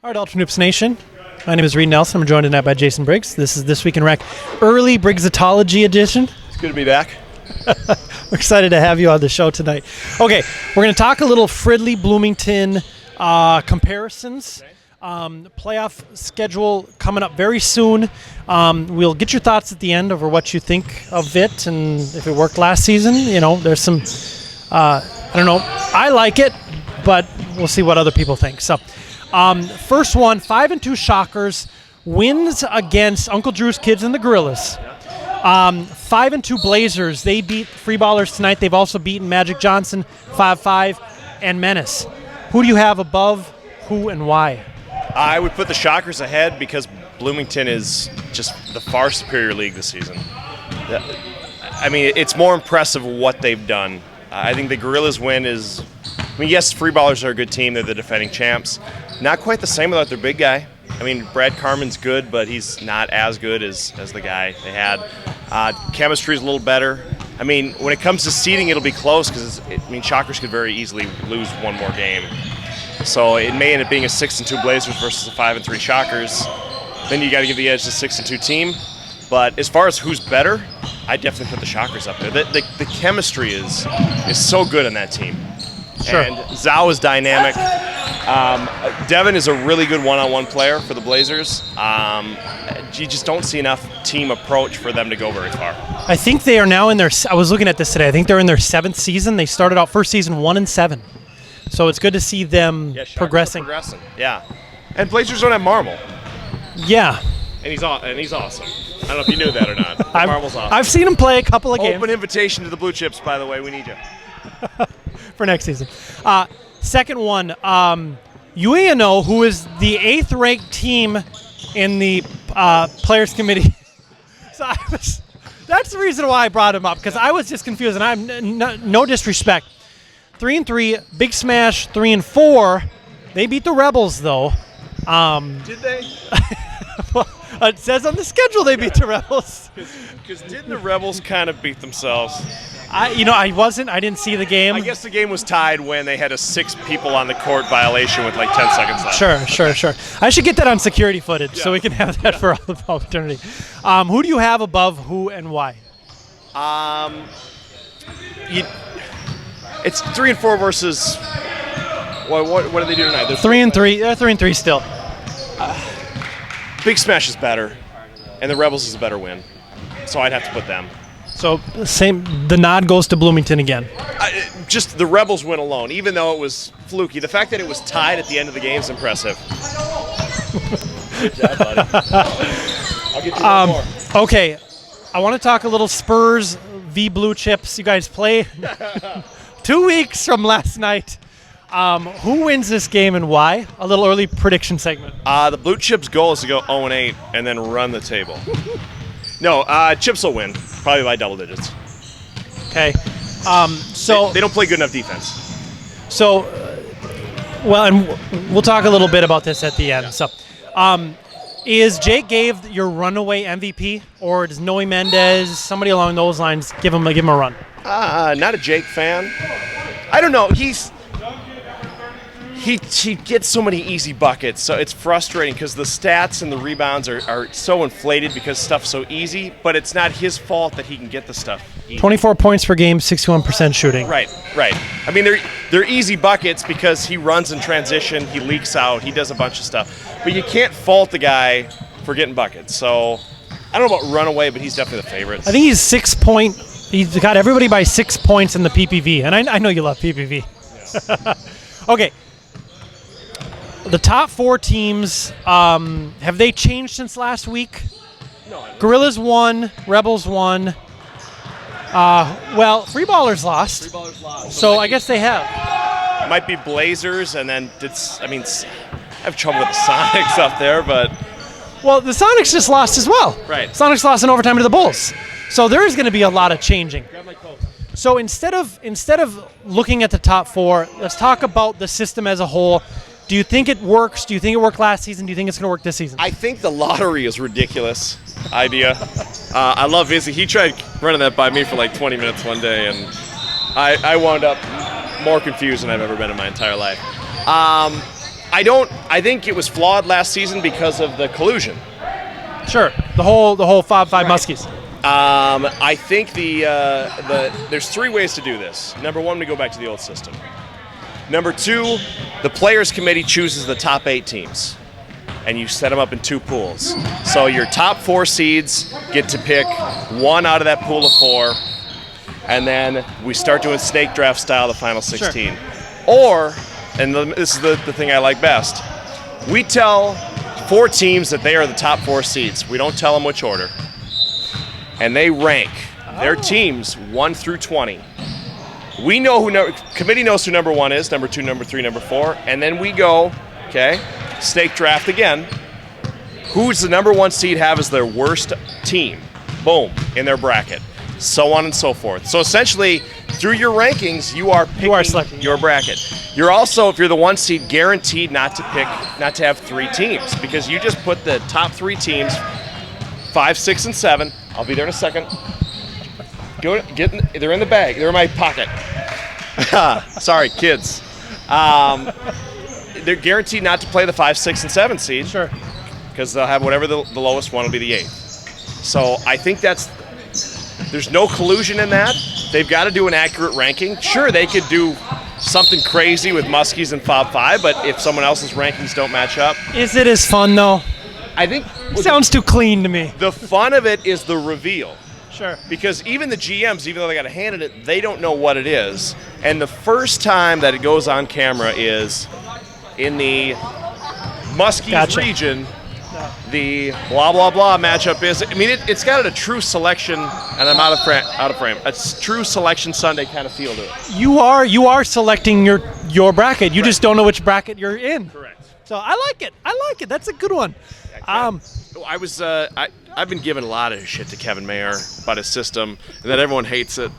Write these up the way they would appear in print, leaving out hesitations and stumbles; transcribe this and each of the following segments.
All right, Ultra Noops Nation. My name is Reed Nelson. I'm joined tonight by Jason Briggs. This is This Week in Rec Early Briggsatology edition. It's good to be back. We're excited to have you on the show tonight. Okay, we're going to talk a little Fridley Bloomington comparisons. Playoff schedule coming up very soon. We'll get your thoughts at the end over what you think of it and if it worked last season. You know, there's some, I don't know, I like it, but we'll see what other people think. So, first one, 5-2 Shockers wins against Uncle Drew's kids and the Gorillas. 5-2 Blazers, they beat Freeballers tonight. They've also beaten Magic Johnson 5-5 and Menace. Who do you have above, who, and why? I would put the Shockers ahead because Bloomington is just the far superior league this season. I mean, it's more impressive what they've done. I think the Gorillas win is, I mean, yes, Freeballers are a good team. They're the defending champs. Not quite the same without their big guy. I mean, Brad Carmen's good, but he's not as good as the guy they had. Chemistry's a little better. I mean, when it comes to seeding, it'll be close because, Shockers could very easily lose one more game. So it may end up being a 6-2 Blazers versus a 5-3 Shockers. Then you got to give the edge to the 6-2 team. But as far as who's better, I definitely put the Shockers up there. The chemistry is so good on that team. Sure. And Zhao is dynamic. Devin is a really good one-on-one player for the Blazers. You just don't see enough team approach for them to go very far. I think they are now in their, I was looking at this today, I think they're in their 7th season. They started out first season 1-7. So it's good to see them progressing. Yeah. And Blazers don't have Marvel. Yeah. And he's awesome. I don't know if you knew that or not. Marvel's awesome. I've seen him play a couple of games. Open invitation to the Blue Chips, by the way. We need you. For next season. Second one, UOENO, who is the 8th ranked team in the Players Committee. So that's the reason why I brought him up, because I was just confused, and I'm no disrespect. 3-3, Bigsmash 3-4. They beat the Rebels, though. Did they? Well, it says on the schedule they beat the Rebels. Because didn't the Rebels kind of beat themselves? I didn't see the game. I guess the game was tied when they had a 6 people on the court violation with like 10 seconds left. Sure. I should get that on security footage so we can have that for all of opportunity. Who do you have above who and why? It's 3-4 versus. What do they do tonight? They're 3-3. They're 3-3 still. Bigsmash is better, and the Rebels is a better win, so I'd have to put them. So the nod goes to Bloomington again. Just the Rebels win alone, even though it was fluky. The fact that it was tied at the end of the game is impressive. Good job, buddy. I'll get you one more. Okay, I want to talk a little Spurs v Blue Chips. You guys play 2 weeks from last night. Who wins this game and why? A little early prediction segment. The Blue Chips' goal is to go 0-8 and then run the table. No, Chips will win, probably by double digits. Okay. So they don't play good enough defense. So, and we'll talk a little bit about this at the end. So, is Jake Gave your runaway MVP, or does Noe Mendez, somebody along those lines, give him a run? Not a Jake fan. I don't know. He gets so many easy buckets, so it's frustrating because the stats and the rebounds are so inflated because stuff's so easy, but it's not his fault that he can get the stuff easy. 24 points per game, 61% shooting. Right. I mean, they're easy buckets because he runs in transition, he leaks out, he does a bunch of stuff. But you can't fault the guy for getting buckets. So I don't know about runaway, but he's definitely the favorite. I think he's 6 point. He's got everybody by 6 points in the PPV, and I know you love PPV. Yes. Okay. The top 4 teams, have they changed since last week? No. Gorillas won, Rebels won. Freeballers lost. So I guess they have. Might be Blazers, and then I have trouble with the Sonics up there, but. Well, the Sonics just lost as well. Right. Sonics lost in overtime to the Bulls. So there is going to be a lot of changing. Grab my coat. So instead of looking at the top 4, let's talk about the system as a whole. Do you think it works? Do you think it worked last season? Do you think it's going to work this season? I think the lottery is a ridiculous idea. I love Izzy. He tried running that by me for like 20 minutes one day, and I wound up more confused than I've ever been in my entire life. I think it was flawed last season because of the collusion. Sure. The whole 5-5 Muskies. I think there's 3 ways to do this. Number 1, we go back to the old system. Number 2, the players committee chooses the top 8 teams, and you set them up in 2 pools. So your top 4 seeds get to pick 1 out of that pool of 4, and then we start doing snake draft style the final 16. Sure. Or, and this is the thing I like best, we tell 4 teams that they are the top 4 seeds. We don't tell them which order. And they rank their teams 1 through 20. We know committee knows who number 1 is, number 2, number 3, number 4, and then we go, okay, snake draft again. Who's the number 1 seed have as their worst team? Boom, in their bracket. So on and so forth. So essentially, through your rankings, you are selecting your bracket. You're also, if you're the 1 seed, guaranteed not to have 3 teams, because you just put the top 3 teams, 5, 6, and 7. I'll be there in a second. They're in the bag. They're in my pocket. Sorry, kids. They're guaranteed not to play the 5, 6, and 7 seed. Sure. Because they'll have whatever the lowest one will be the 8th. So I think there's no collusion in that. They've got to do an accurate ranking. Sure, they could do something crazy with Muskies and Fob 5, but if someone else's rankings don't match up. Is it as fun, though? I think it sounds too clean to me. The fun of it is the reveal. Sure. Because even the GMs, even though they got a hand in it, they don't know what it is. And the first time that it goes on camera is in the Muskies region. The blah, blah, blah matchup is, I mean, it's got a true selection, and I'm out of frame, a true selection Sunday kind of feel to it. You are selecting your bracket. You just don't know which bracket you're in. Correct. So I like it. That's a good one. I've been giving a lot of shit to Kevin Mayer about his system, and that everyone hates it.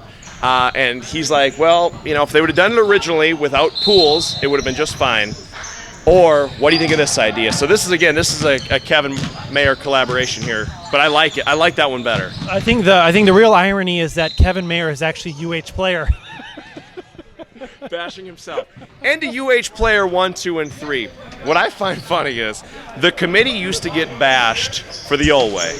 And he's like, well, if they would have done it originally without pools, it would have been just fine. Or what do you think of this idea? So this is a Kevin Mayer collaboration here, but I like it. I like that one better. I think the real irony is that Kevin Mayer is actually a UH player. Bashing himself. And a UH player 1, 2, and 3. What I find funny is the committee used to get bashed for the old way.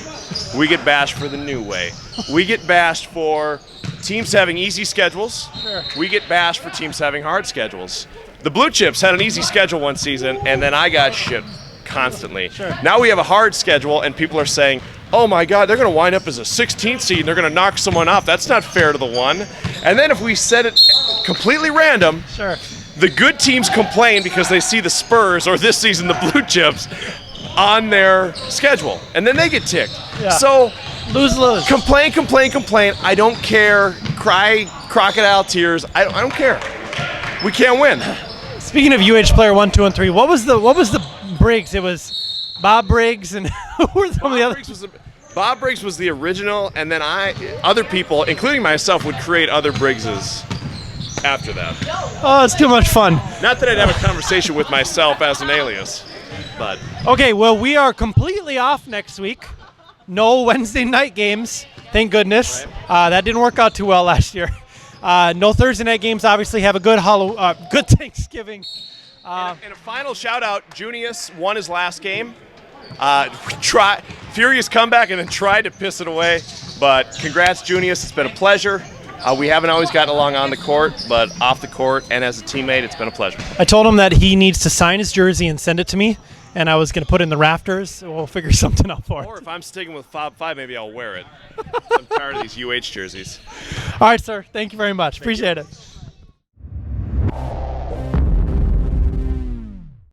We get bashed for the new way. We get bashed for teams having easy schedules. Sure. We get bashed for teams having hard schedules. The Blue Chips had an easy schedule one season, and then I got shit constantly. Sure. Now we have a hard schedule, and people are saying, oh my God, they're going to wind up as a 16th seed, and they're going to knock someone off. That's not fair to the 1. And then if we set it completely random, sure, the good teams complain because they see the Spurs, or this season the Blue Chips, on their schedule, and then they get ticked. Yeah. So lose. Complain. I don't care. Cry crocodile tears. I don't care. We can't win. Speaking of UH player 1, 2, and 3, what was the Briggs? It was Bob Briggs, and who were some of the others? Bob Briggs was the original, and then other people, including myself, would create other Briggses after that. Oh, it's too much fun. Not that I'd have a conversation with myself as an alias, but. Okay, well, we are completely off next week. No Wednesday night games, thank goodness. Right. That didn't work out too well last year. No Thursday night games. Obviously, have a good good Thanksgiving. And a final shout out: Junius won his last game. Furious comeback and then tried to piss it away. But congrats, Junius. It's been a pleasure. We haven't always gotten along on the court, but off the court and as a teammate, it's been a pleasure. I told him that he needs to sign his jersey and send it to me, and I was going to put it in the rafters. So we'll figure something out for it. Or if I'm sticking with Fob 5, maybe I'll wear it. I'm tired of these UH jerseys. All right, sir. Thank you very much. Appreciate it.